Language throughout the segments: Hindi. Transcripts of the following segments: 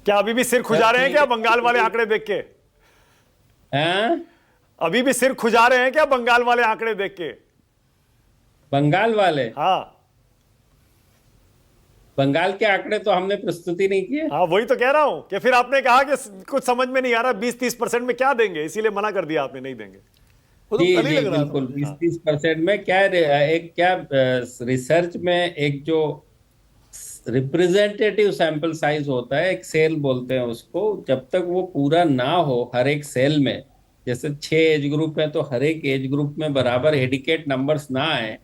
क्या अभी भी सिर खुजा रहे हैं क्या बंगाल वाले आंकड़े देख के? हैं? अभी भी सिर खुजा रहे हैं क्या बंगाल वाले आंकड़े देख के? बंगाल वाले? हाँ बंगाल के आंकड़े तो हमने प्रस्तुति नहीं किए। हाँ, वही तो कह रहा हूं कि फिर आपने कहा कि कुछ समझ में नहीं आ रहा, 20-30% में क्या देंगे, इसीलिए मना कर दिया आपने, नहीं देंगे। वो तो जी कल ही जी लग रहा था बिल्कुल, मुझे। 20-30% में क्या एक क्या रिसर्च में एक जो रिप्रेजेंटेटिव सैंपल साइज होता है, एक सेल बोलते हैं उसको, जब तक वो पूरा ना हो हर एक सेल में, जैसे 6 एज ग्रुप है तो हर एक एज ग्रुप में बराबर हेडिकेट नंबर्स ना आए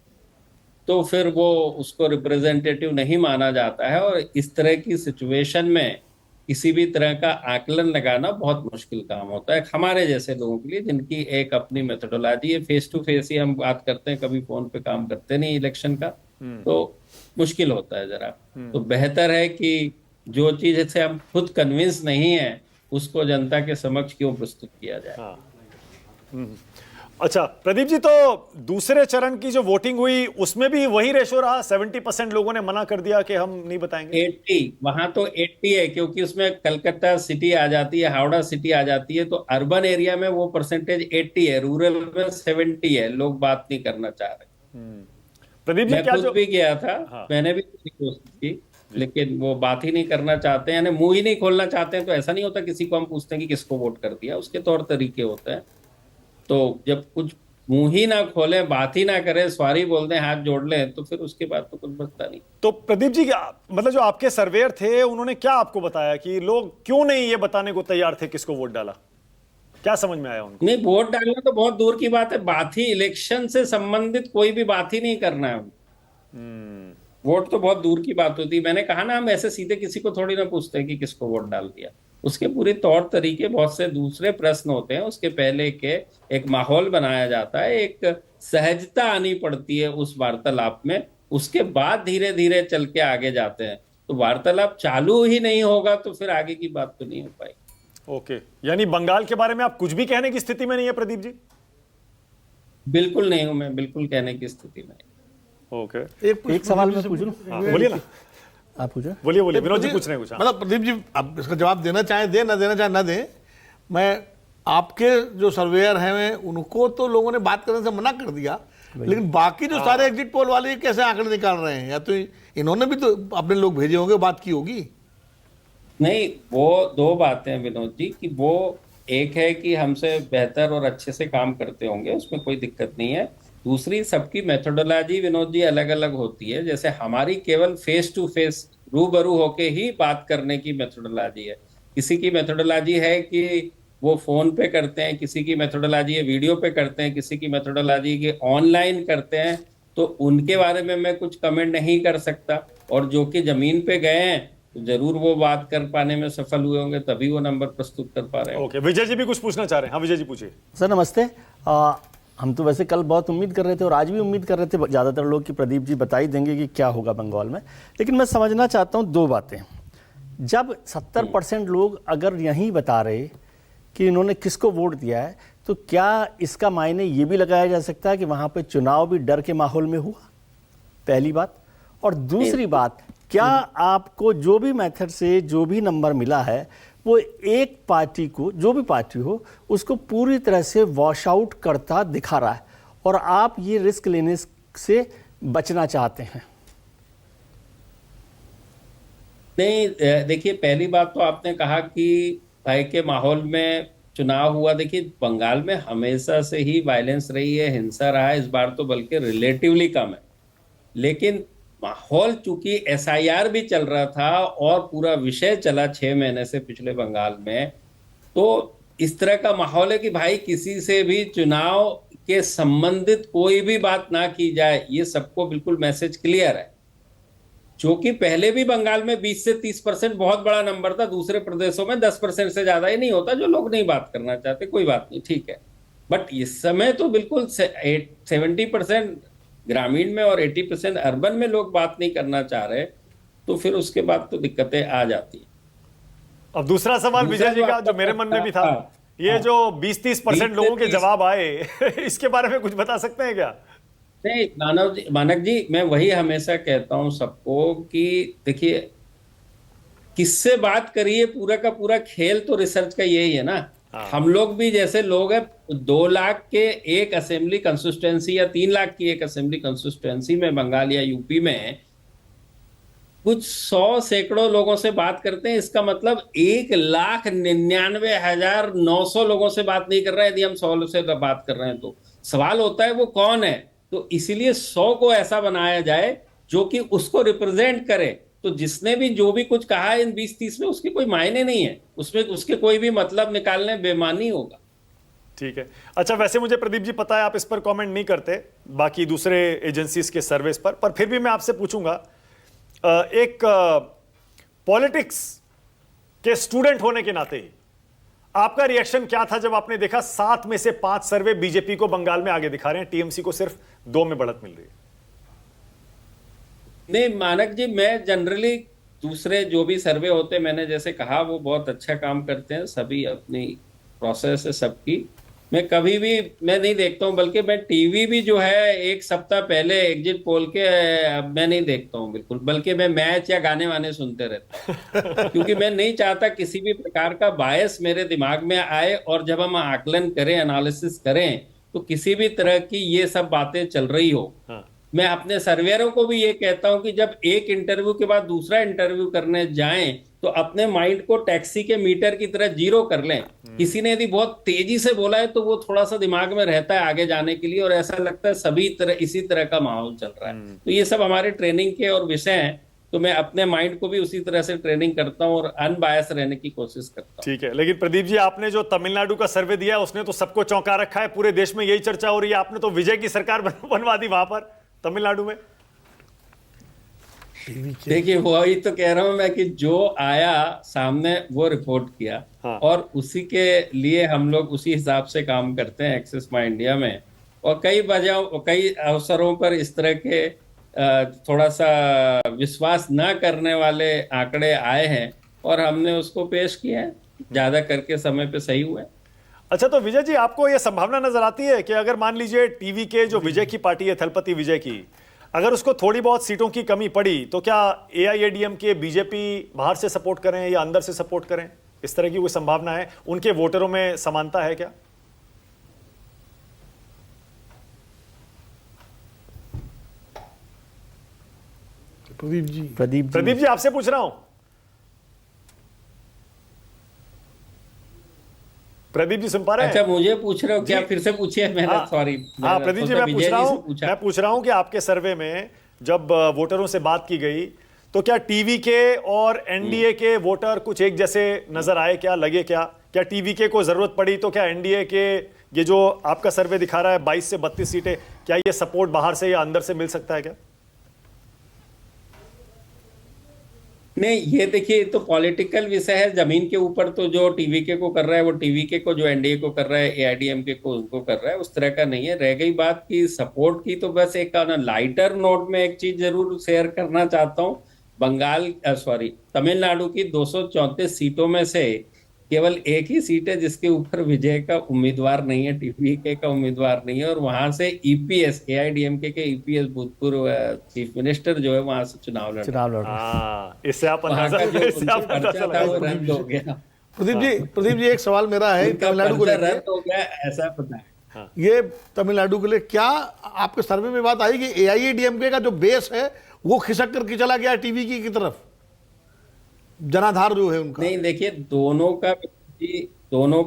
तो फिर वो उसको रिप्रेजेंटेटिव नहीं माना जाता है। और इस तरह की सिचुएशन में किसी भी तरह का आकलन लगाना बहुत मुश्किल काम होता है हमारे जैसे लोगों के लिए, जिनकी एक अपनी मेथोडोलॉजी है। फेस टू फेस ही हम बात करते हैं, कभी फोन पे काम करते नहीं इलेक्शन का, तो मुश्किल होता है जरा। तो बेहतर है कि जो चीज से हम खुद कन्विंस नहीं है उसको जनता के समक्ष क्यों प्रस्तुत किया जाए। हाँ। अच्छा प्रदीप जी, तो दूसरे चरण की जो वोटिंग हुई उसमें भी वही रेशो रहा, 70% लोगों ने मना कर दिया कि हम नहीं बताएंगे। 80, वहां तो 80 है, क्योंकि उसमें कलकत्ता सिटी आ जाती है, हावड़ा सिटी आ जाती है, तो अर्बन एरिया में वो परसेंटेज 80 है, रूरल में 70 है। लोग बात नहीं करना चाह रहे। प्रदीप जी मैं क्या खुद जो, भी गया था, हाँ मैंने भी कोशिश की, लेकिन वो बात ही नहीं करना चाहते हैं, यानी मुंह ही नहीं खोलना चाहते हैं। तो ऐसा नहीं होता किसी को हम पूछते हैं कि किसको वोट कर दिया, उसके तौर तरीके होते हैं। तो जब कुछ मुंह ही ना खोले, बात ही ना करें, सॉरी बोल दें, हाथ जोड़ लें, तो फिर उसके बाद तो कुछ बचता नहीं। तो प्रदीप जी मतलब जो आपके सर्वेयर थे उन्होंने क्या आपको बताया कि लोग क्यों नहीं ये बताने को तैयार थे किसको वोट डाला? क्या समझ में आया उनको? नहीं, वोट डालना तो बहुत दूर की बात है, बात ही इलेक्शन से संबंधित कोई भी बात ही नहीं करना है। वोट तो बहुत दूर की बात होती है। मैंने कहा ना, हम ऐसे सीधे किसी को थोड़ी ना पूछते हैं कि किसको वोट डाल दिया। उसके पूरे तौर तरीके, बहुत से दूसरे प्रश्न होते हैं उसके पहले के। एक माहौल बनाया जाता है, एक सहजता आनी पड़ती है उस वार्तालाप में, उसके बाद धीरे धीरे चल के आगे जाते हैं। तो वार्तालाप चालू ही नहीं होगा तो फिर आगे की बात तो नहीं हो पाएगी। ओके, यानी बंगाल के बारे में आप कुछ भी कहने की स्थिति में नहीं है प्रदीप जी? बिल्कुल नहीं हूं मैं, बिल्कुल कहने की स्थिति में। ओके, एक सवाल मैं पूछ लूं? हाँ, बोलिए ना, आप पूछो। बोलिए बोलिए, विनोद जी पूछ रहे हैं कुछ। हाँ। मतलब प्रदीप जी, आप इसका जवाब देना चाहें दें, ना देना चाहें ना दें। मैं आपके जो सर्वेयर हैं उनको तो लोगों ने बात करने से मना कर दिया, लेकिन बाकी जो सारे एग्जिट पोल वाले कैसे आंकड़े निकाल रहे हैं? या तो इन्होंने भी तो अपने लोग भेजे होंगे, बात की होगी। नहीं, वो दो बातें हैं विनोद जी, कि वो एक है कि हमसे बेहतर और अच्छे से काम करते होंगे, उसमें कोई दिक्कत नहीं है। दूसरी, सबकी मेथोडोलॉजी विनोद जी अलग अलग होती है। जैसे हमारी केवल फेस टू फेस रूबरू होके ही बात करने की मेथोडोलॉजी है। किसी की मेथोडोलॉजी है कि वो फोन पे करते हैं, किसी की मेथोडोलॉजी है वीडियो पे करते हैं, किसी की मेथोडोलॉजी के ऑनलाइन करते हैं। तो उनके बारे में मैं कुछ कमेंट नहीं कर सकता। और जो कि जमीन पे गए हैं तो जरूर वो बात कर पाने में सफल हुए होंगे, तभी वो नंबर प्रस्तुत कर पा रहे हैं। ओके, विजय जी भी कुछ पूछना चाह रहे हैं। हाँ विजय जी पूछिए। सर नमस्ते। हम तो वैसे कल बहुत उम्मीद कर रहे थे और आज भी उम्मीद कर रहे थे ज़्यादातर लोग कि प्रदीप जी बता ही देंगे कि क्या होगा बंगाल में, लेकिन मैं समझना चाहता हूँ दो बातें। जब 70% लोग अगर यही बता रहे कि इन्होंने किसको वोट दिया है, तो क्या इसका मायने ये भी लगाया जा सकता है कि वहाँ पे चुनाव भी डर के माहौल में हुआ? पहली बात। और दूसरी बात, क्या आपको जो भी मेथड से जो भी नंबर मिला है वो एक पार्टी को, जो भी पार्टी हो, उसको पूरी तरह से वॉश आउट करता दिखा रहा है और आप ये रिस्क लेने से बचना चाहते हैं? नहीं, देखिए, पहली बात तो आपने कहा कि भय के माहौल में चुनाव हुआ। देखिए, बंगाल में हमेशा से ही वायलेंस रही है, हिंसा रहा है, इस बार तो बल्कि रिलेटिवली कम है। लेकिन माहौल, चूंकि एसआईआर भी चल रहा था और पूरा विषय चला 6 महीने से पिछले बंगाल में, तो इस तरह का माहौल है कि भाई किसी से भी चुनाव के संबंधित कोई भी बात ना की जाए, ये सबको बिल्कुल मैसेज क्लियर है। जो कि पहले भी बंगाल में 20 से 30% बहुत बड़ा नंबर था, दूसरे प्रदेशों में 10% से ज्यादा ही नहीं होता। जो लोग नहीं बात करना चाहते, कोई बात नहीं, ठीक है। बट इस समय तो बिल्कुल 70% ग्रामीण में और 80% अर्बन में लोग बात नहीं करना चाह रहे, तो फिर उसके बाद तो दिक्कतें आ जाती हैं। अब दूसरा सवाल दूसरा विजय जी जो का आपका जो मेरे मन में भी था, हाँ, ये हाँ, जो 20-30% 20 लोगों के से 30। जवाब आए इसके बारे में कुछ बता सकते हैं क्या? नहीं, मानक जी, मैं वही हमेशा कहता हूं सबको कि देखिए, किससे बात करिए, पूरा का पूरा खेल तो रिसर्च का यही है ना। हम लोग भी जैसे लोग हैं, 2 लाख के एक असेंबली कंसिस्टेंसी या 3 लाख की एक असेंबली कंसिस्टेंसी में बंगाल या यूपी में कुछ 100 सैकड़ों लोगों से बात करते हैं। इसका मतलब 1,99,900 लोगों से बात नहीं कर रहे हैं। यदि हम 100 से बात कर रहे हैं तो सवाल होता है वो कौन है। तो इसीलिए 100 को ऐसा बनाया जाए जो कि उसको रिप्रेजेंट करे। तो जिसने भी जो भी कुछ कहा है इन 20-30 में, उसके कोई मायने नहीं है, उसमें उसके कोई भी मतलब निकालने बेमानी होगा। ठीक है। अच्छा, वैसे मुझे प्रदीप जी पता है आप इस पर कमेंट नहीं करते बाकी दूसरे एजेंसीज के सर्वेस पर फिर भी मैं आपसे पूछूंगा, एक पॉलिटिक्स के स्टूडेंट होने के नाते ही आपका रिएक्शन क्या था जब आपने देखा 7 में से 5 सर्वे बीजेपी को बंगाल में आगे दिखा रहे हैं, टीएमसी को सिर्फ 2 में बढ़त मिल रही है? नहीं मानक जी, मैं जनरली दूसरे जो भी सर्वे होते हैं, मैंने जैसे कहा वो बहुत अच्छा काम करते हैं, सभी अपनी प्रोसेस है सबकी। मैं कभी भी मैं नहीं देखता हूं, बल्कि मैं टीवी भी जो है 1 सप्ताह पहले एग्जिट पोल के मैं नहीं देखता हूं बिल्कुल, बल्कि मैं मैच या गाने वाने सुनते रहता हूं क्योंकि मैं नहीं चाहता किसी भी प्रकार का बायस मेरे दिमाग में आए। और जब हम आकलन करें, एनालिसिस करें, तो किसी भी तरह की ये सब बातें चल रही हो। हाँ। मैं अपने सर्वेयरों को भी ये कहता हूं कि जब एक इंटरव्यू के बाद दूसरा इंटरव्यू करने जाएं तो अपने माइंड को टैक्सी के मीटर की तरह जीरो कर लें। किसी ने यदि बहुत तेजी से बोला है तो वो थोड़ा सा दिमाग में रहता है आगे जाने के लिए, और ऐसा लगता है सभी तरह इसी तरह का माहौल चल रहा है। तो ये सब हमारे ट्रेनिंग के और विषय हैं, तो मैं अपने माइंड को भी उसी तरह से ट्रेनिंग करता हूँ और अनबायस रहने की कोशिश करता हूँ। ठीक है, लेकिन प्रदीप जी आपने जो तमिलनाडु का सर्वे दिया उसने तो सबको चौंका रखा है, पूरे देश में यही चर्चा हो रही है, आपने तो विजय की सरकार बनवा दी वहां पर तमिलनाडु में। देखिए वही तो कह रहा हूं मैं कि जो आया सामने वो रिपोर्ट किया। हाँ। और उसी के लिए हम लोग उसी हिसाब से काम करते हैं एक्सिस माई इंडिया में। और कई अवसरों पर इस तरह के थोड़ा सा विश्वास न करने वाले आंकड़े आए हैं और हमने उसको पेश किया है, ज्यादा करके समय पे सही हुआ है। अच्छा, तो विजय जी आपको यह संभावना नजर आती है कि अगर मान लीजिए टीवी के जो विजय की पार्टी है, थलपति विजय की, अगर उसको थोड़ी बहुत सीटों की कमी पड़ी तो क्या एआईएडीएमके बीजेपी बाहर से सपोर्ट करें या अंदर से सपोर्ट करें? इस तरह की कोई संभावना है? उनके वोटरों में समानता है क्या? प्रदीप जी आपसे पूछ रहा हूं। प्रदीप जी सुन पा रहे हैं? अच्छा मुझे पूछ रहे हो क्या? फिर से पूछिए। मैंने सॉरी। हाँ प्रदीप जी, मैं पूछ रहा हूं कि आपके सर्वे में जब वोटरों से बात की गई तो क्या टीवी के और एनडीए के वोटर कुछ एक जैसे नजर आए? क्या लगे? क्या टीवी के को जरूरत पड़ी तो क्या एनडीए के ये जो आपका सर्वे दिखा रहा है 22 से 32 सीटें, क्या ये सपोर्ट बाहर से या अंदर से मिल सकता है क्या? नहीं, ये देखिए तो पॉलिटिकल विषय है। जमीन के ऊपर तो जो टीवीके को कर रहा है वो टीवीके को, जो एनडीए को कर रहा है एआईडीएमके को उनको कर रहा है, उस तरह का नहीं है। रह गई बात की सपोर्ट की, तो बस एक लाइटर नोट में एक चीज जरूर शेयर करना चाहता हूँ। तमिलनाडु की 234 सीटों में से केवल एक ही सीट है जिसके ऊपर विजय का उम्मीदवार नहीं है, टीवीके का उम्मीदवार नहीं है, और वहां से ईपीएस, एआईडीएमके के ईपीएस भूतपूर्व चीफ मिनिस्टर जो है वहां से चुनाव लड़ इससे आप रद्द हो गया। प्रदीप जी एक सवाल मेरा है तमिलनाडु को लेकर, रद्द हो गया ऐसा पता है। ये तमिलनाडु के लिए क्या आपके सर्वे में बात आई कि एआईएडीएमके का जो बेस है वो खिसक करके चला गया टीवी की तरफ, जनाधार जो है उनका? नहीं देखिए, दोनों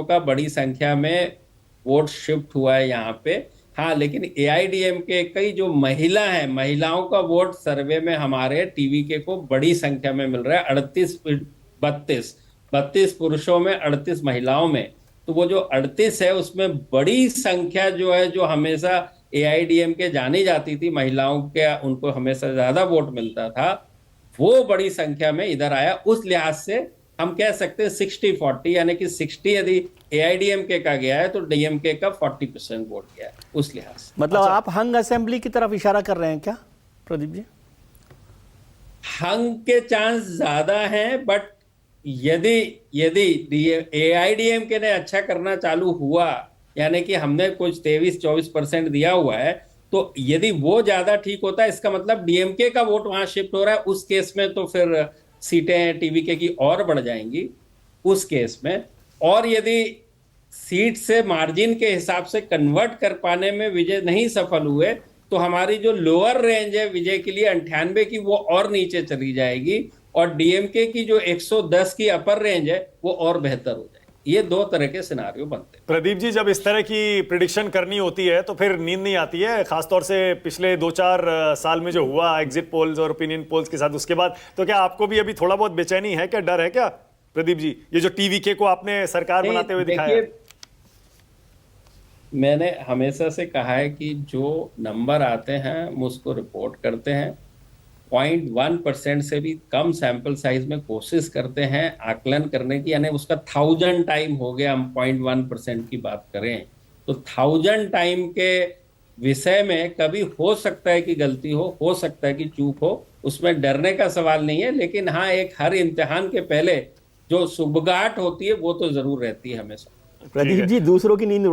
का बड़ी संख्या में वोट शिफ्ट हुआ है यहाँ पे। हाँ, लेकिन एआईडीएमके कई जो महिला है, महिलाओं का वोट सर्वे में हमारे टीवीके को बड़ी संख्या में मिल रहा है। 32 पुरुषों में 38 महिलाओं में। तो वो जो 38 है उसमें बड़ी संख्या जो है, जो हमेशा एआईडीएमके जानी जाती थी महिलाओं के, उनको हमेशा ज्यादा वोट मिलता था, वो बड़ी संख्या में इधर आया। उस लिहाज से हम कह सकते हैं 60-40, यानी कि 60 यदि एआईडीएमके का गया है तो डीएमके का 40% वोट गया है, उस लिहाज से। मतलब आप हंग असेंबली की तरफ इशारा कर रहे हैं क्या प्रदीप जी? हंग के चांस ज्यादा हैं, बट यदि एआईडीएमके ने अच्छा करना चालू हुआ, यानी कि हमने कुछ 23-24% दिया हुआ है, तो यदि वो ज्यादा ठीक होता है, इसका मतलब डीएमके का वोट वहां शिफ्ट हो रहा है, उस केस में तो फिर सीटें टीवीके की और बढ़ जाएंगी उस केस में, और यदि सीट से मार्जिन के हिसाब से कन्वर्ट कर पाने में विजय नहीं सफल हुए तो हमारी जो लोअर रेंज है विजय के लिए 98 की, वो और नीचे चली जाएगी, और डीएमके की जो 110 की अपर रेंज है वो और बेहतर हो जाएगी। ये दो तरह के सिनारियो बनते हैं। प्रदीप जी, जब इस तरह की प्रिडिक्शन करनी होती है तो फिर नींद नहीं आती है, खासतौर से पिछले 2-4 साल में जो हुआ एग्जिट पोल्स और ओपिनियन पोल्स के साथ, उसके बाद तो क्या आपको भी अभी थोड़ा बहुत बेचैनी है, क्या डर है क्या प्रदीप जी, ये जो टीवीके को आपने सरकार बनाते हुए दिखाया? मैंने हमेशा से कहा है कि जो नंबर आते हैं हम उसको रिपोर्ट करते हैं, 0.1% से भी कम सैंपल साइज में कोशिश करते हैं आकलन करने की, यानी उसका 1000 टाइम हो गया, हम 0.1% की बात करें तो 1000 टाइम के विषय में कभी हो सकता है कि गलती हो सकता है कि चूक हो, उसमें डरने का सवाल नहीं है। लेकिन हाँ, एक हर इम्तिहान के पहले जो सुबगाहट होती है वो तो जरूर रहती है हमेशा। प्रदीप जी, दूसरों की नींद